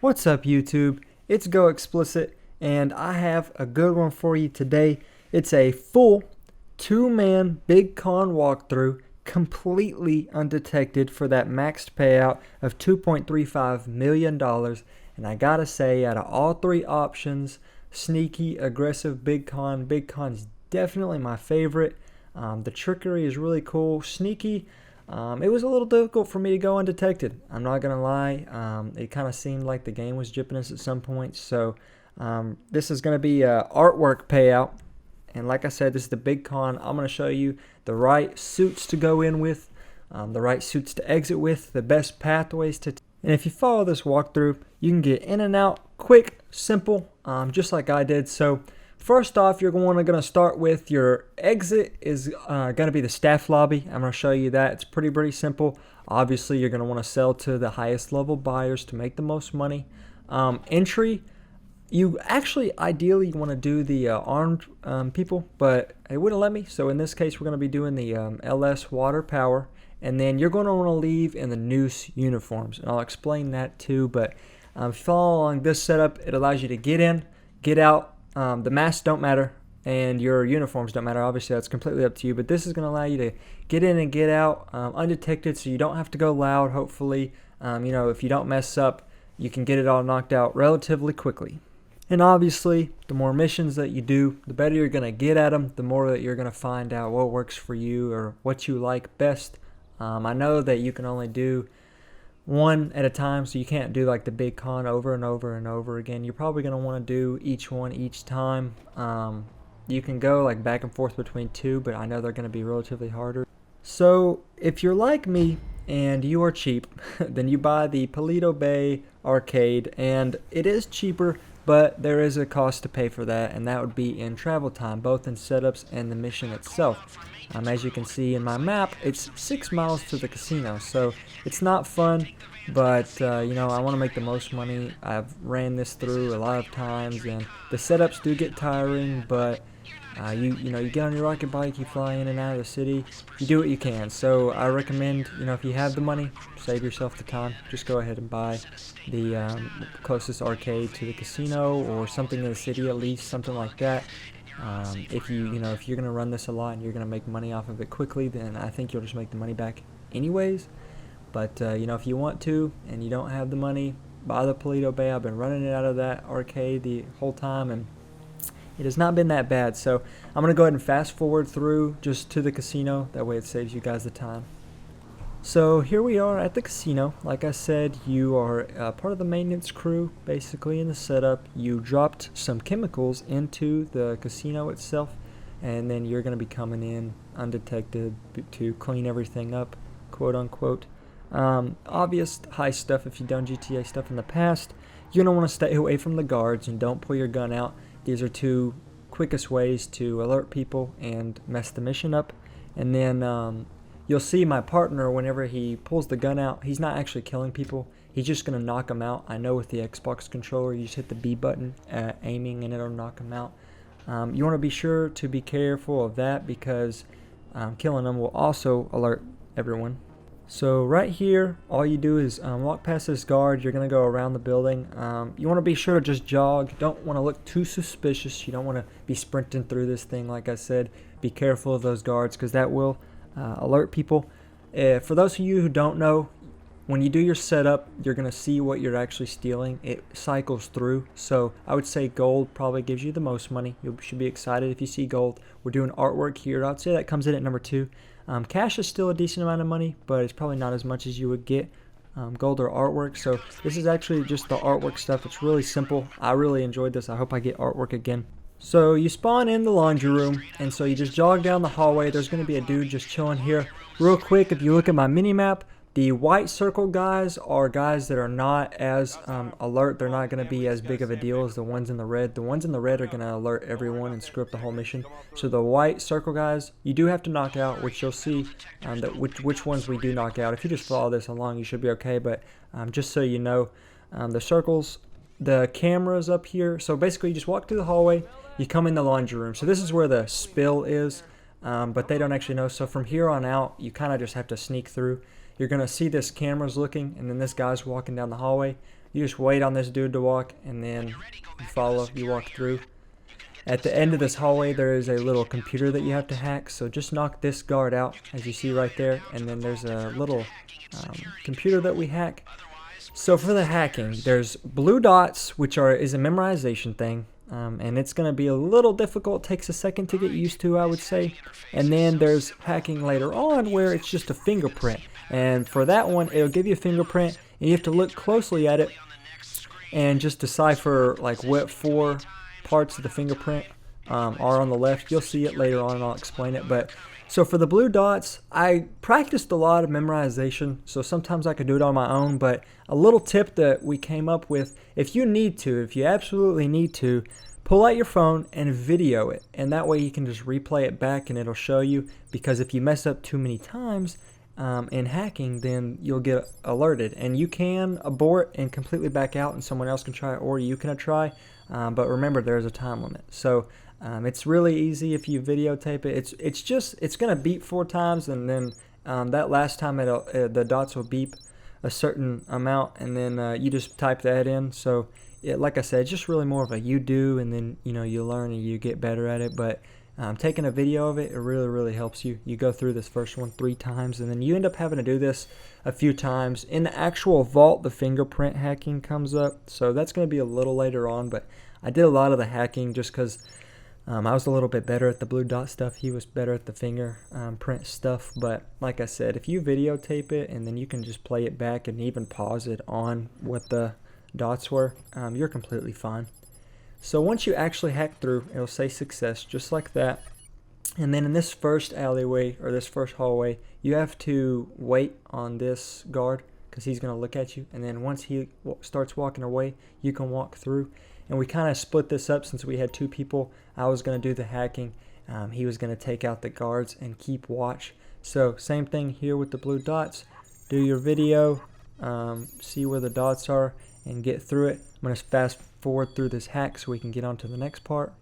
What's up, YouTube? It's Go Explicit, and I have a good one for you today. It's a full two-man Big Con walkthrough, completely undetected for that maxed payout of $2.35 million. And I gotta say, out of all three options, sneaky, aggressive, Big Con's definitely my favorite. The trickery is really cool. Sneaky, it was a little difficult for me to go undetected. I'm not going to lie. It kind of seemed like the game was jipping us at some point. So this is going to be a artwork payout. And like I said, this is the Big Con. I'm going to show you the right suits to go in with, the right suits to exit with, the best pathways to and if you follow this walkthrough, you can get in and out quick, simple, just like I did. So first off, you're going to start with your exit is going to be the staff lobby. I'm going to show you that. It's pretty simple. Obviously, you're going to want to sell to the highest level buyers to make the most money. Entry, you actually ideally want to do the armed people, but it wouldn't let me. So in this case, we're going to be doing the LS water power. And then you're going to want to leave in the noose uniforms. And I'll explain that too. But if you follow along this setup, it allows you to get in, get out. The masks don't matter and your uniforms don't matter. Obviously, that's completely up to you. But this is going to allow you to get in and get out undetected, so you don't have to go loud, hopefully. If you don't mess up, you can get it all knocked out relatively quickly. And obviously, the more missions that you do, the better you're going to get at them, the more that you're going to find out what works for you or what you like best. I know that you can only do one at a time, so you can't do like the Big Con over and over and over again. You're probably going to want to do each one each time. You can go like back and forth between two, but I know they're going to be relatively harder. So if you're like me and you are cheap, then you buy the Paleto Bay arcade, and it is cheaper, but there is a cost to pay for that, and that would be in travel time, both in setups and the mission itself. As you can see in my map, it's 6 miles to the casino, so it's not fun, but I want to make the most money. I've ran this through a lot of times, and the setups do get tiring, but you get on your rocket bike, you fly in and out of the city, you do what you can. So I recommend, if you have the money, save yourself the time, just go ahead and buy the closest arcade to the casino or something in the city, at least something like that. If you're going to run this a lot and you're going to make money off of it quickly, then I think you'll just make the money back anyways. But if you want to and you don't have the money, buy the Paleto Bay. I've been running it out of that arcade the whole time, and it has not been that bad. So I'm going to go ahead and fast forward through just to the casino. That way it saves you guys the time. So here we are at the casino. Like I said, you are part of the maintenance crew basically in the setup. You dropped some chemicals into the casino itself, and then you're going to be coming in undetected to clean everything up, quote unquote. Obvious heist stuff. If you've done GTA stuff in the past, you're going to want to stay away from the guards and don't pull your gun out. These are two quickest ways to alert people and mess the mission up. And then you'll see my partner, whenever he pulls the gun out, he's not actually killing people. He's just going to knock them out. I know with the Xbox controller, you just hit the B button, aiming, and it'll knock them out. You want to be sure to be careful of that, because killing them will also alert everyone. So right here, all you do is walk past this guard. You're going to go around the building. You want to be sure to just jog. Don't want to look too suspicious. You don't want to be sprinting through this thing, like I said. Be careful of those guards, because that will alert people. For those of you who don't know, when you do your setup, you're going to see what you're actually stealing. It cycles through. So I would say gold probably gives you the most money. You should be excited if you see gold. We're doing artwork here. I'd say that comes in at number 2. Cash is still a decent amount of money, but it's probably not as much as you would get gold or artwork. So this is actually just the artwork stuff. It's really simple. I really enjoyed this. I hope I get artwork again. So you spawn in the laundry room, and so you just jog down the hallway. There's going to be a dude just chilling here. Real quick, if you look at my mini-map, the white circle guys are guys that are not as alert. They're not going to be as big of a deal as the ones in the red. The ones in the red are going to alert everyone and screw up the whole mission. So the white circle guys, you do have to knock out, which you'll see which ones we do knock out. If you just follow this along, you should be okay. But just so you know, the circles, the cameras up here. So basically, you just walk through the hallway. You come in the laundry room. So this is where the spill is, but they don't actually know. So from here on out, you kind of just have to sneak through. You're going to see this camera's looking, and then this guy's walking down the hallway. You just wait on this dude to walk, and then you walk through. At the end of this hallway, there is a little computer that you have to hack, so just knock this guard out, as you see right there, and then there's a little computer that we hack. So for the hacking, there's blue dots, which is a memorization thing, and it's going to be a little difficult. It takes a second to get used to, I would say. And then there's hacking later on, where it's just a fingerprint, and for that one, it'll give you a fingerprint, and you have to look closely at it and just decipher like what 4 parts of the fingerprint are on the left. You'll see it later on and I'll explain it. But so for the blue dots, I practiced a lot of memorization, so sometimes I could do it on my own. But a little tip that we came up with, if you absolutely need to, pull out your phone and video it, and that way you can just replay it back and it'll show you. Because if you mess up too many times in hacking, then you'll get alerted, and you can abort and completely back out and someone else can try it, or you can try. But remember, there's a time limit. So it's really easy if you videotape it. It's gonna beep 4 times, and then that last time the dots will beep a certain amount, and then you just type that in. So like I said, it's just really more of a you do, and then you learn and you get better at it. But taking a video of it really helps you. You go through this first one 3 times, and then you end up having to do this a few times. In the actual vault, the fingerprint hacking comes up, so that's going to be a little later on. But I did a lot of the hacking just because I was a little bit better at the blue dot stuff. He was better at the fingerprint stuff. But like I said, if you videotape it and then you can just play it back and even pause it on what the dots were, you're completely fine. So once you actually hack through, it'll say success, just like that. And then in this first alleyway, or this first hallway, you have to wait on this guard, because he's going to look at you. And then once he starts walking away, you can walk through. And we kind of split this up since we had 2 people. I was going to do the hacking. He was going to take out the guards and keep watch. So same thing here with the blue dots. Do your video, see where the dots are, and get through it. I'm going to fast forward through this hack so we can get on to the next part.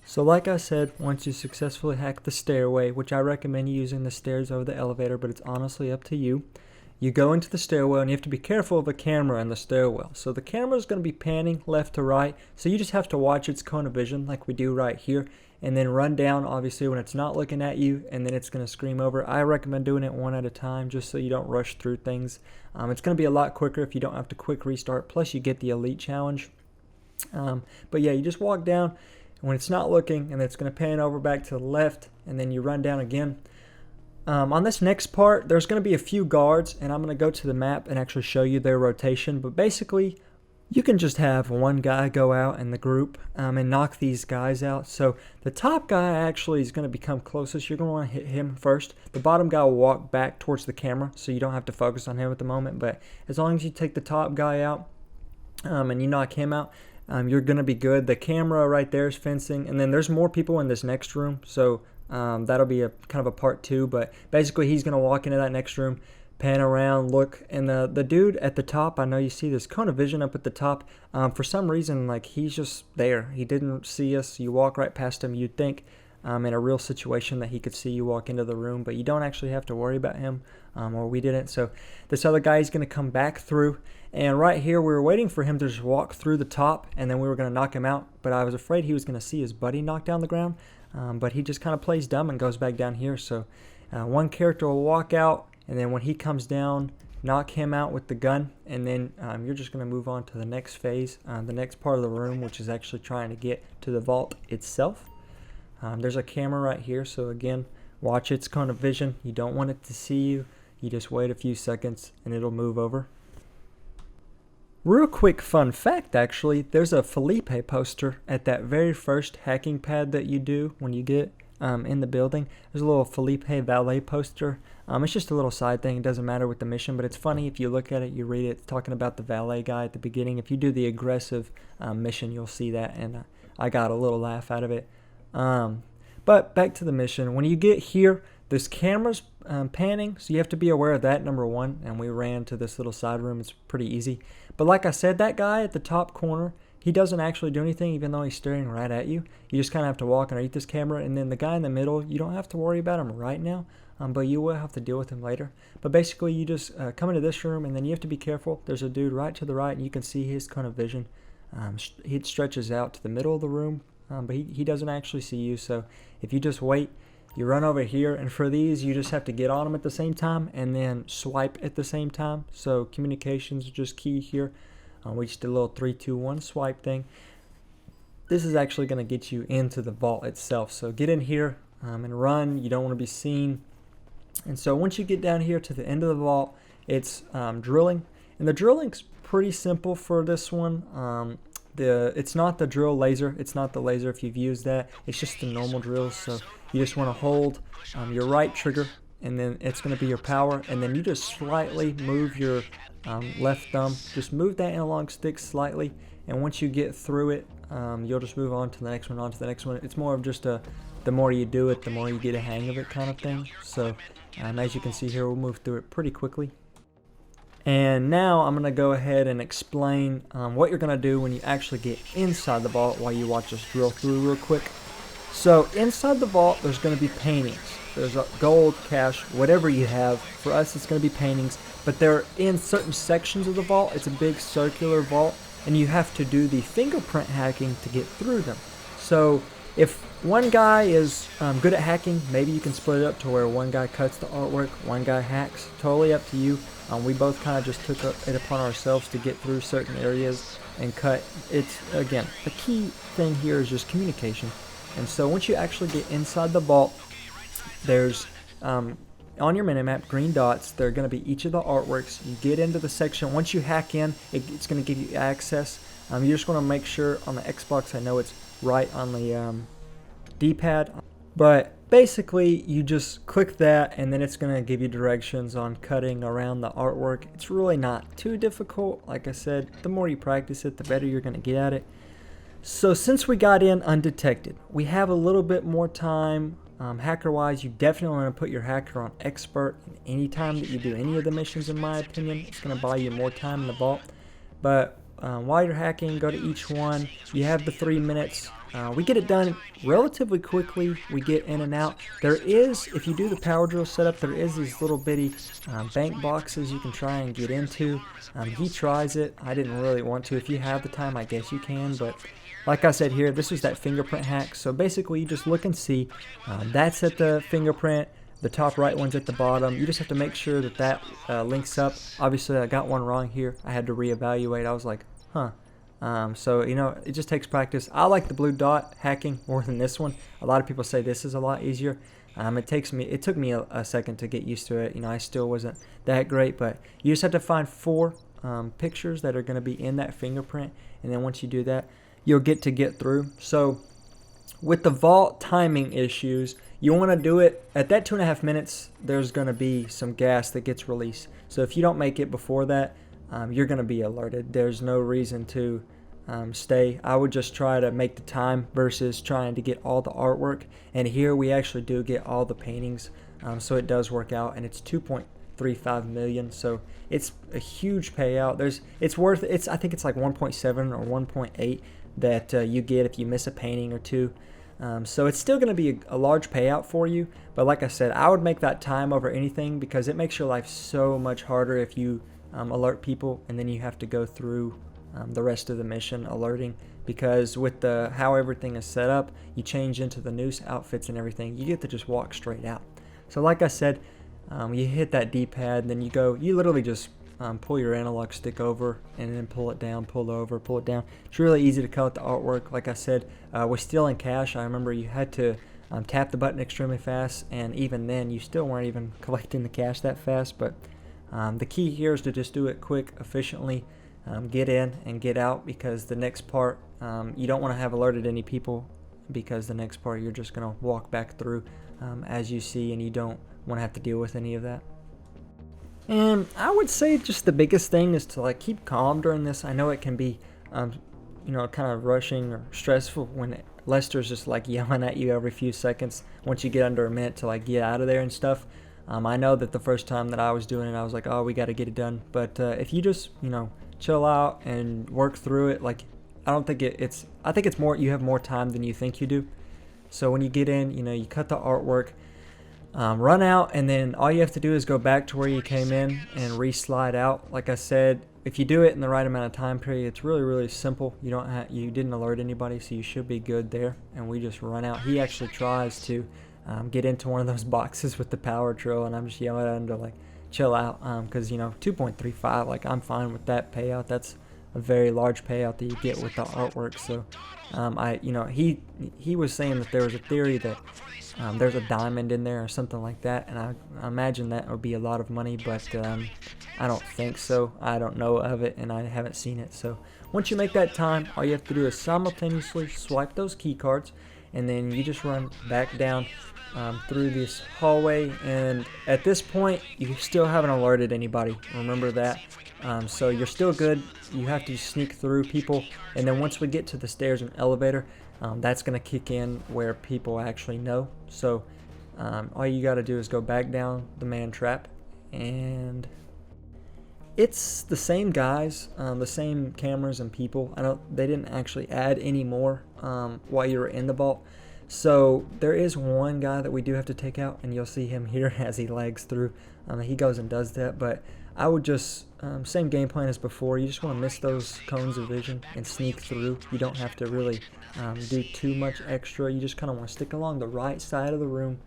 So like I said, once you successfully hack the stairway, which I recommend using the stairs over the elevator, but it's honestly up to you. You go into the stairwell, and you have to be careful of a camera in the stairwell. So the camera is going to be panning left to right, so you just have to watch its cone of vision like we do right here, and then run down obviously when it's not looking at you, and then it's going to scream over. I recommend doing it one at a time just so you don't rush through things. It's going to be a lot quicker if you don't have to quick restart, plus you get the elite challenge. But yeah, you just walk down when it's not looking, and it's going to pan over back to the left, and then you run down again. On this next part, there's going to be a few guards, and I'm going to go to the map and actually show you their rotation. But basically, you can just have one guy go out in the group and knock these guys out. So the top guy actually is going to become closest. You're going to want to hit him first. The bottom guy will walk back towards the camera, so you don't have to focus on him at the moment. But as long as you take the top guy out and you knock him out, you're going to be good. The camera right there is fencing, and then there's more people in this next room. So that'll be a kind of a part 2, but basically he's going to walk into that next room, pan around, look, and the dude at the top, I know you see this cone of vision up at the top. For some reason, like, he's just there. He didn't see us. You walk right past him. You'd think in a real situation that he could see you walk into the room, but you don't actually have to worry about him, or we didn't. So this other guy is going to come back through, and right here we were waiting for him to just walk through the top, and then we were going to knock him out, but I was afraid he was going to see his buddy knock down the ground. But he just kind of plays dumb and goes back down here. So one character will walk out, and then when he comes down, knock him out with the gun, and then you're just going to move on to the next phase, the next part of the room, which is actually trying to get to the vault itself. There's a camera right here, so again, watch its cone of vision. You don't want it to see you. You just wait a few seconds, and it'll move over. Real quick fun fact, actually, there's a Felipe poster at that very first hacking pad that you do when you get in the building. There's a little Felipe valet poster. It's just a little side thing. It doesn't matter with the mission, but it's funny if you look at it, you read it, it's talking about the valet guy at the beginning. If you do the aggressive mission, you'll see that, and I got a little laugh out of it. But back to the mission. When you get here, this camera's panning, so you have to be aware of that, number 1. And we ran to this little side room. It's pretty easy. But like I said, that guy at the top corner, he doesn't actually do anything even though he's staring right at you. You just kind of have to walk underneath this camera, and then the guy in the middle, you don't have to worry about him right now, but you will have to deal with him later. But basically, you just come into this room, and then you have to be careful. There's a dude right to the right, and you can see his kind of vision. He stretches out to the middle of the room, but he doesn't actually see you. So if you just wait, you run over here, and for these, you just have to get on them at the same time and then swipe at the same time. So communications are just key here. We just did a little 3, 2, 1 swipe thing. This is actually going to get you into the vault itself. So get in here and run. You don't want to be seen. And so once you get down here to the end of the vault, it's drilling. And the drilling's pretty simple for this one. It's not the drill laser. It's not the laser if you've used that. It's just the normal drill. So you just want to hold your right trigger, and then it's going to be your power. And then you just slightly move your left thumb. Just move that analog stick slightly. And once you get through it, you'll just move on to the next one, on to the next one. It's more of just the more you do it, the more you get a hang of it kind of thing. So as you can see here, we'll move through it pretty quickly. And now I'm going to go ahead and explain what you're going to do when you actually get inside the vault while you watch us drill through real quick. So inside the vault, there's going to be paintings. There's gold, cash, whatever you have. For us, it's going to be paintings. But they're in certain sections of the vault. It's a big circular vault, and you have to do the fingerprint hacking to get through them. So if one guy is good at hacking, maybe you can split it up to where one guy cuts the artwork, one guy hacks. Totally up to you. We both kind of just took it upon ourselves to get through certain areas and cut. It's, again, the key thing here is just communication. And so once you actually get inside the vault, there's, on your minimap, green dots. They're going to be each of the artworks. You get into the section. Once you hack in, it's going to give you access. You just want to make sure on the Xbox, I know it's right on the D-pad. But basically, you just click that, and then it's going to give you directions on cutting around the artwork. It's really not too difficult. Like I said, the more you practice it, the better you're going to get at it. So since we got in undetected, we have a little bit more time. Hacker-wise, you definitely want to put your hacker on expert. And any time that you do any of the missions, in my opinion, it's going to buy you more time in the vault. But while you're hacking, go to each one. You have the 3 minutes. We get it done relatively quickly. We get in and out. There is, if you do the power drill setup, there is these little bitty bank boxes you can try and get into. He tries it. I didn't really want to. If you have the time, I guess you can. But like I said here, this is that fingerprint hack. So basically, you just look and see. That's at the fingerprint. The top right one's at the bottom. You just have to make sure that that links up. Obviously, I got one wrong here. I had to reevaluate. I was like, huh. So, you know, it just takes practice. I like the blue dot hacking more than this one. A lot of people say this is a lot easier. It took me a second to get used to it. You know, I still wasn't that great, but you just have to find 4 pictures that are going to be in that fingerprint. And then once you do that, you'll get through. So with the vault timing issues, you want to do it at that 2.5 minutes. There's going to be some gas that gets released. So if you don't make it before that, you're going to be alerted. There's no reason to stay. I would just try to make the time versus trying to get all the artwork. And here we actually do get all the paintings, so it does work out, and it's 2.35 million. So it's a huge payout. It's worth it. I think it's like 1.7 or 1.8 that you get if you miss a painting or two. So it's still going to be a large payout for you. But like I said, I would make that time over anything because it makes your life so much harder if you alert people and then you have to go through the rest of the mission alerting, because with how everything is set up, you change into the noose outfits and everything, you get to just walk straight out. So like I said, you hit that D-pad, and then you literally just pull your analog stick over and then pull it down, pull over, pull it down. It's really easy to cut the artwork. Like I said, we're still in cache. I remember you had to tap the button extremely fast, and even then you still weren't even collecting the cache that fast. But the key here is to just do it quick, efficiently, get in and get out, because the next part, you don't want to have alerted any people, because the next part you're just going to walk back through as you see, and you don't want to have to deal with any of that. And I would say just the biggest thing is to keep calm during this. I know it can be kind of rushing or stressful when Lester's just yelling at you every few seconds once you get under a minute to get out of there and stuff. I know that the first time that I was doing it, I was like, oh, we got to get it done. But if you just chill out and work through it, I don't think it's. I think it's more. You have more time than you think you do. So when you get in, you cut the artwork, run out, and then all you have to do is go back to where you came in and re-slide out. Like I said, if you do it in the right amount of time period, it's really, really simple. You didn't alert anybody, so you should be good there. And we just run out. He actually tries to get into one of those boxes with the power drill, and I'm just yelling at him to chill out, because 2.35, I'm fine with that payout. That's a very large payout that you get with the artwork. So he was saying that there was a theory that there's a diamond in there or something like that, and I imagine that would be a lot of money, but I don't think so. I don't know of it, and I haven't seen it. So once you make that time, all you have to do is simultaneously swipe those key cards, and then you just run back down through this hallway. And at this point, you still haven't alerted anybody. Remember that. So you're still good. You have to sneak through people, and then once we get to the stairs and elevator, that's going to kick in where people actually know. So all you got to do is go back down the man trap, and it's the same guys, the same cameras and people. They didn't actually add any more while you were in the vault. So there is one guy that we do have to take out, and you'll see him here as he lags through. He goes and does that, but I would just, same game plan as before. You just want to miss those cones of vision and sneak through. You don't have to really do too much extra. You just kind of want to stick along the right side of the room.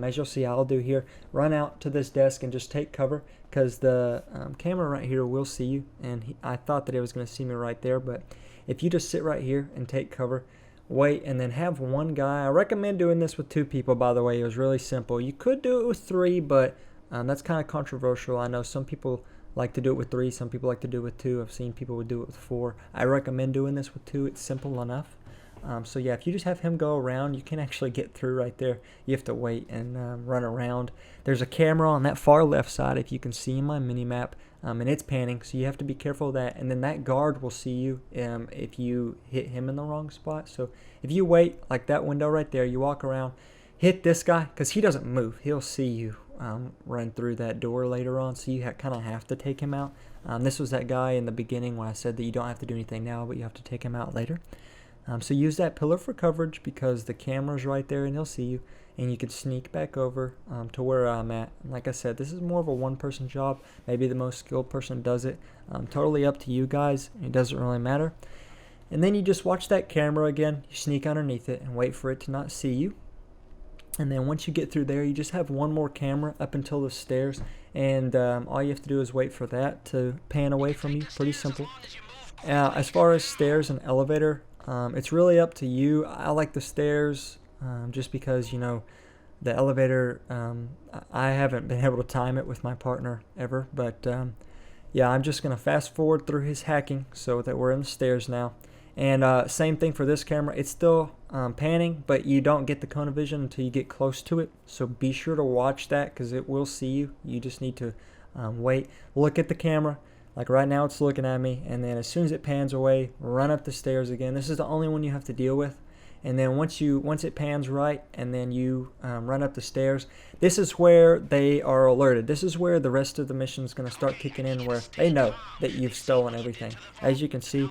As you'll see I'll do here, run out to this desk and just take cover, because the camera right here will see you, and I thought that it was going to see me right there, but if you just sit right here and take cover, wait, and then have one guy. I recommend doing this with 2 people, by the way. It was really simple. You could do it with 3, but that's kind of controversial. I know some people like to do it with 3, some people like to do it with 2. I've seen people would do it with 4. I recommend doing this with 2. It's simple enough. So yeah, if you just have him go around, you can actually get through right there. You have to wait and run around. There's a camera on that far left side, if you can see in my mini map, and it's panning, so you have to be careful of that. And then that guard will see you if you hit him in the wrong spot. So if you wait, like that window right there, you walk around, hit this guy, because he doesn't move. He'll see you run through that door later on, so you kind of have to take him out. This was that guy in the beginning when I said that you don't have to do anything now, but you have to take him out later. So use that pillar for coverage, because the camera's right there and he'll see you, and you can sneak back over to where I'm at. And like I said, this is more of a one-person job. Maybe the most skilled person does it. Totally up to you guys. It doesn't really matter. And then you just watch that camera again. You sneak underneath it and wait for it to not see you. And then once you get through there, you just have one more camera up until the stairs, and all you have to do is wait for that to pan away from you. Pretty simple. As far as stairs and elevator, it's really up to you. I like the stairs just because, the elevator, I haven't been able to time it with my partner ever. But yeah, I'm just going to fast forward through his hacking so that we're in the stairs now. And same thing for this camera. It's still panning, but you don't get the cone of vision until you get close to it. So be sure to watch that, because it will see you. You just need to wait. Look at the camera. Like right now it's looking at me, and then as soon as it pans away, run up the stairs again. This is the only one you have to deal with. And then once it pans right, and then you run up the stairs, this is where they are alerted. This is where the rest of the mission is going to start kicking in, where they know that you've stolen everything. As you can see,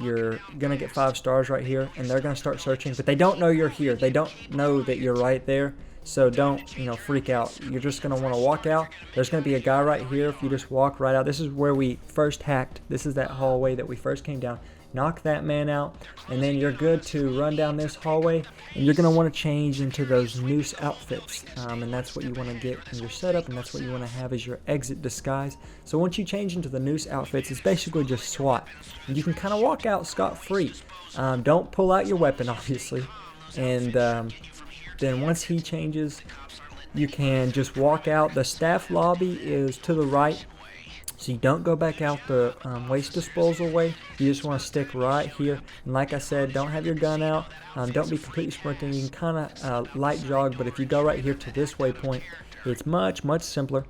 you're going to get 5 stars right here, and they're going to start searching, but they don't know you're here. They don't know that you're right there. So don't, freak out. You're just going to want to walk out. There's going to be a guy right here. If you just walk right out, this is where we first hacked. This is that hallway that we first came down. Knock that man out, and then you're good to run down this hallway, and you're going to want to change into those noose outfits, and that's what you want to get in your setup, and that's what you want to have as your exit disguise. So once you change into the noose outfits, it's basically just SWAT, and you can kind of walk out scot-free. Don't pull out your weapon, obviously, and then once he changes, you can just walk out. The staff lobby is to the right, so you don't go back out the waste disposal way. You just want to stick right here. And like I said, don't have your gun out. Don't be completely sprinting. You can kind of light jog, but if you go right here to this waypoint, it's much, much simpler.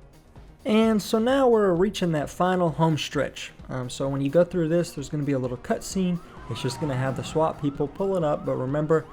And so now we're reaching that final home stretch. So when you go through this, there's going to be a little cutscene. It's just going to have the SWAT people pulling up, but remember,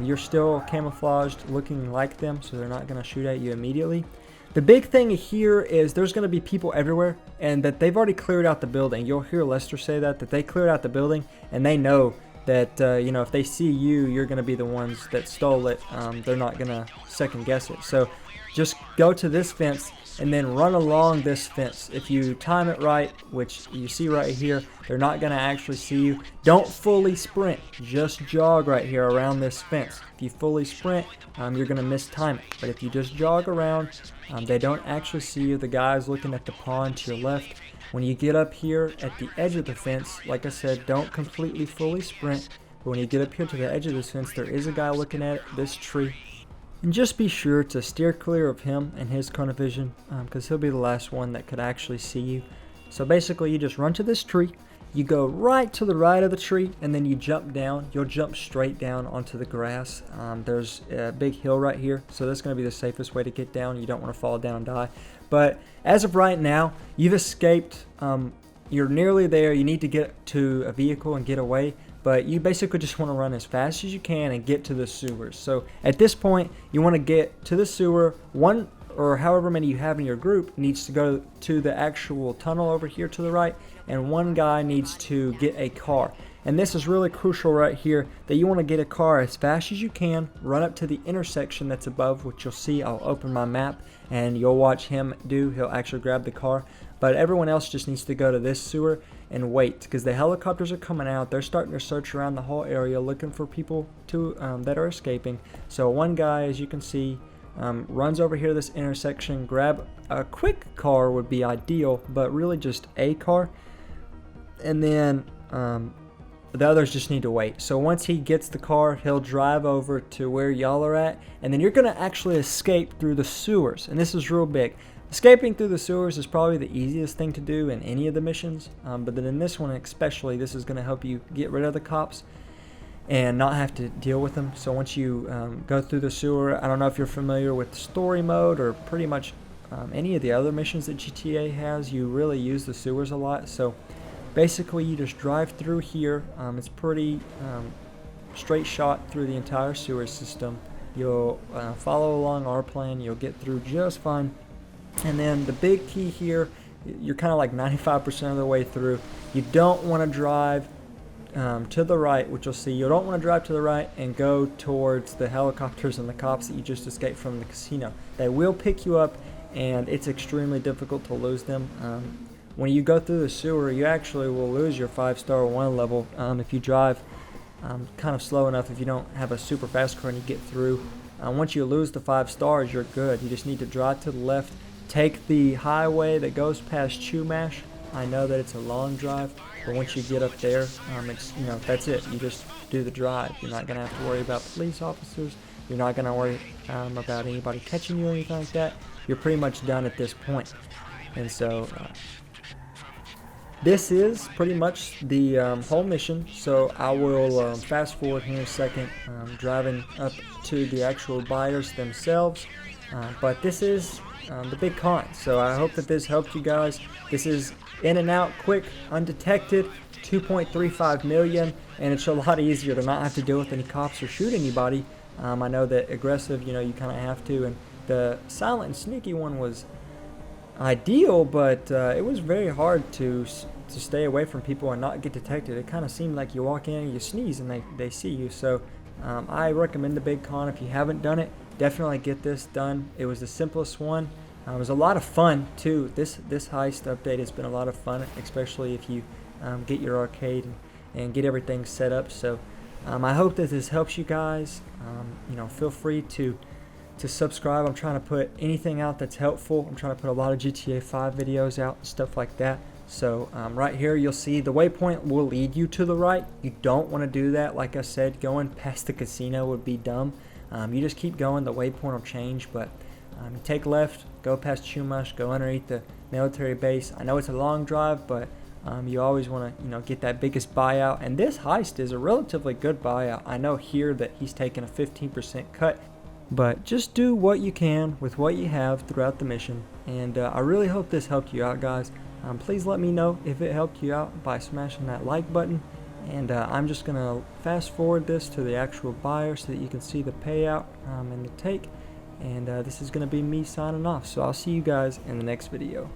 you're still camouflaged looking like them, so they're not going to shoot at you immediately. The big thing here is there's going to be people everywhere, and that they've already cleared out the building. You'll hear Lester say that they cleared out the building, and they know that if they see you, you're going to be the ones that stole it. They're not going to second guess it. So just go to this fence and then run along this fence. If you time it right, which you see right here, they're not going to actually see you. Don't fully sprint, just jog right here around this fence. If you fully sprint, you're going to mistime it. But if you just jog around, they don't actually see you. The guy's looking at the pond to your left. When you get up here at the edge of the fence, like I said, don't completely fully sprint. But when you get up here to the edge of this fence, there is a guy looking at this tree. And just be sure to steer clear of him and his cone of vision, because he'll be the last one that could actually see you. So basically, you just run to this tree, you go right to the right of the tree, and then you jump down. You'll jump straight down onto the grass. There's a big hill right here, so that's going to be the safest way to get down. You don't want to fall down and die. But as of right now, you've escaped. You're nearly there. You need to get to a vehicle and get away. But you basically just want to run as fast as you can and get to the sewers. So at this point, you want to get to the sewer. One or however many you have in your group needs to go to the actual tunnel over here to the right, and one guy needs to get a car. And this is really crucial right here, that you want to get a car as fast as you can, run up to the intersection that's above, which you'll see. I'll open my map and you'll watch him do. He'll actually grab the car. But everyone else just needs to go to this sewer and wait, because the helicopters are coming out. They're starting to search around the whole area looking for people that are escaping. So one guy, as you can see, runs over here to this intersection. Grab a quick car would be ideal, but really just a car. And then the others just need to wait. So once he gets the car, he'll drive over to where y'all are at, and then you're going to actually escape through the sewers. And this is real big. Escaping through the sewers is probably the easiest thing to do in any of the missions, but then in this one especially, this is going to help you get rid of the cops and not have to deal with them. So once you go through the sewer, I don't know if you're familiar with story mode or pretty much any of the other missions that GTA has, you really use the sewers a lot. So basically you just drive through here. It's pretty straight shot through the entire sewer system. You'll follow along our plan, you'll get through just fine. And then the big key here, you're kind of like 95% of the way through. You don't want to drive to the right, which you'll see. You don't want to drive to the right and go towards the helicopters and the cops that you just escaped from the casino. They will pick you up, and it's extremely difficult to lose them. When you go through the sewer, you actually will lose your 5-star 1 level if you drive kind of slow enough. If you don't have a super fast car and you get through, once you lose the 5 stars, you're good. You just need to drive to the left. Take the highway that goes past Chumash. I know that it's a long drive, but once you get up there, it's that's it. You just do the drive. You're not gonna have to worry about police officers. You're not gonna worry about anybody catching you or anything like that. You're pretty much done at this point. And so this is pretty much the whole mission. So I will fast forward here in a second, driving up to the actual buyers themselves. But this is the Big Con. So I hope that this helped you guys. This is in and out, quick, undetected, 2.35 million, and it's a lot easier to not have to deal with any cops or shoot anybody. I know that aggressive, you kind of have to, and the silent and sneaky one was ideal, but it was very hard to stay away from people and not get detected. It kind of seemed like you walk in and you sneeze and they see you. So I recommend the Big Con. If you haven't done it, definitely get this done. It was the simplest one. It was a lot of fun too. This heist update has been a lot of fun, especially if you get your arcade and get everything set up. So I hope that this helps you guys. Feel free to subscribe. I'm trying to put anything out that's helpful. I'm trying to put a lot of GTA 5 videos out and stuff like that. So right here you'll see the waypoint will lead you to the right. You don't want to do that. Like I said, going past the casino would be dumb. You just keep going. The waypoint will change, but you take left, go past Chumash, go underneath the military base. I know it's a long drive, but you always want to get that biggest buyout, and this heist is a relatively good buyout. I know here that he's taking a 15% cut, but just do what you can with what you have throughout the mission. And I really hope this helped you out, guys. Please let me know if it helped you out by smashing that like button. And I'm just going to fast forward this to the actual buyer so that you can see the payout and the take. And this is going to be me signing off. So I'll see you guys in the next video.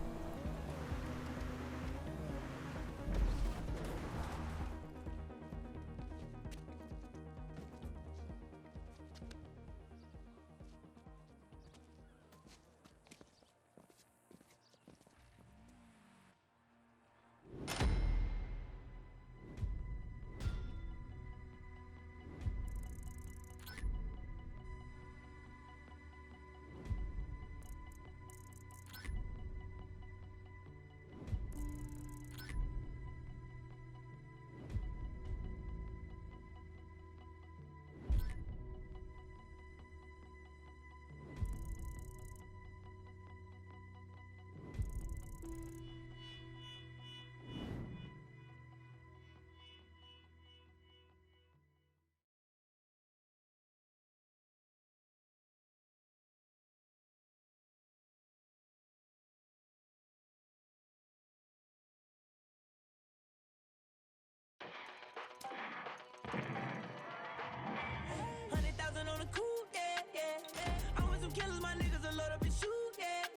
On the coupe, yeah, yeah, yeah. I want some killers, my niggas a load up and shoot.